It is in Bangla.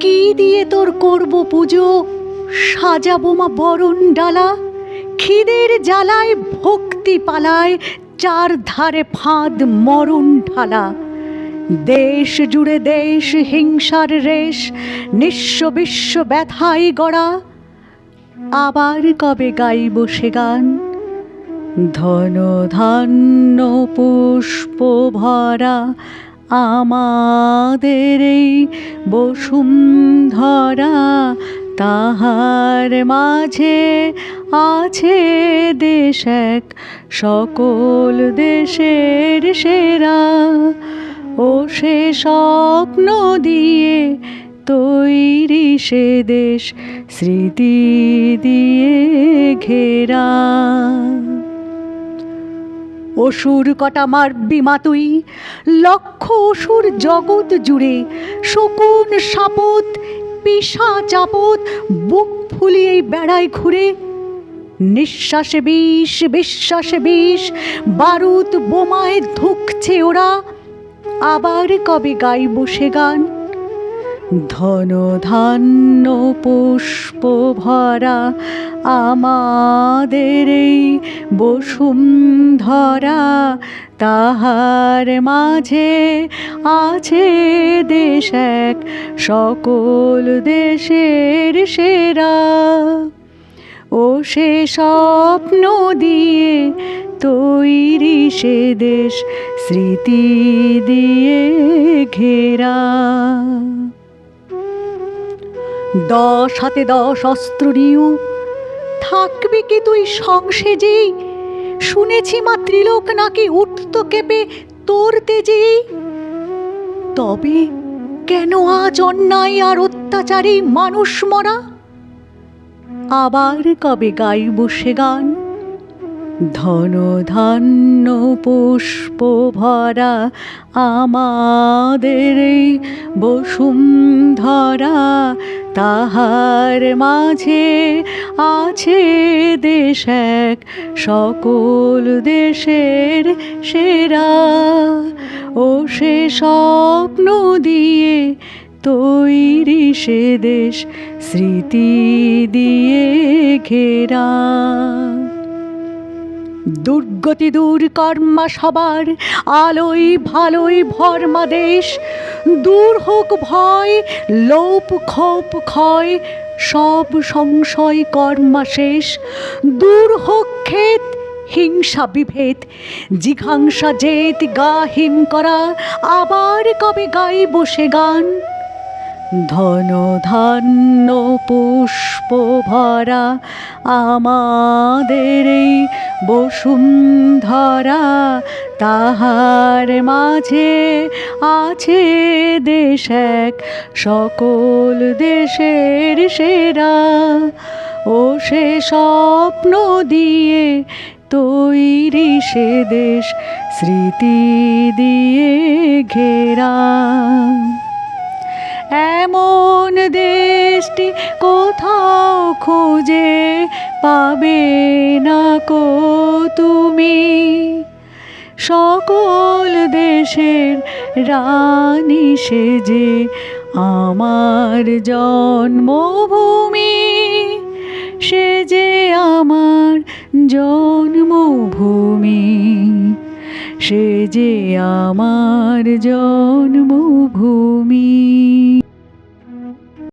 কি দিয়ে তোর করব পুজো, সাজাবো মা বরণ ডালা। খিদের জ্বালায় ভক্তি পালায়, চার ধারে ফাঁদ মরণ ঢালা। দেশ জুড়ে দেশ হিংসার রেশ, নিঃস্ব বিশ্ব ব্যথায় গড়া। আবার কবে গাইব সে গান, ধন ধান্য পুষ্প ভরা আমাদের এই বসুন্ধরা। তাহার মাঝে আছে দেশ এক, সকল দেশের সেরা। ও সে স্বপ্ন দিয়ে তৈরি সে দেশ, স্মৃতি দিয়ে ঘেরা। অসুর কটা মারবি মা তুই, লক্ষ অসুর জগৎ জুড়ে। শকুন সাপত পিশাচ আপদ, বুক ফুলিয়ে বেড়ায় ঘুরে। নিঃশ্বাসে বিষ বিশ্বাসে বিষ, বারুদ বোমায় ধুকছে ওরা। আবার কবে গাইব সে গান, ধন ধান্য পুষ্প ভরা আমাদের এই বসুন্ধরা। তাহার মাঝে আছে দেশ এক, সকল দেশের সেরা। ও সে স্বপ্ন দিয়ে তৈরি সে দেশ, স্মৃতি দিয়ে ঘেরা। 10 হাতে 10 অস্ত্র নিউ, থাকবি কি তুই সংসেজেই? শুনেছি মা ত্রিলোক নাকি উঠত কেঁপে তোর তেজেই। তবে কেন আজ অন্যায় আর অত্যাচারী মানুষ মরা? আবার কবে গাইব সে গান, ধন ধান্য পুষ্প ভরা আমাদের এই বসুন্ধরা। তাহার মাঝে আছে দেশ এক, সকল দেশের সেরা। ও সে স্বপ্ন দিয়ে তৈরি সে দেশ, স্মৃতি দিয়ে ঘেরা। দুর্গতি দূর কর্মা সবার, আলোয় ভালোয় ভরমা দেশ। দূর হোক ভয় লোভ ক্ষোভ ক্ষয়, সব সংশয় কর্মা শেষ। দূর হোক ক্ষেত হিংসা বিভেদ, জিঘাংসা জেদ গা হিম করা। আবার কবে গাইব সে গান, ধন ধান্য পুষ্প ভরা আমাদের এই বসুন্ধরা। তাহার মাঝে আছে দেশ এক, সকল দেশের সেরা। ও সে স্বপ্ন দিয়ে তৈরি সে দেশ, স্মৃতি দিয়ে ঘেরা। এমন দেশটি কোথাও খুঁজে পাবে না কো তুমি, সকল দেশের রানী সেজে আমার জন্মভূমি। সে যে আমার জন্মভূমি, সে যে আমার জন্মভূমি।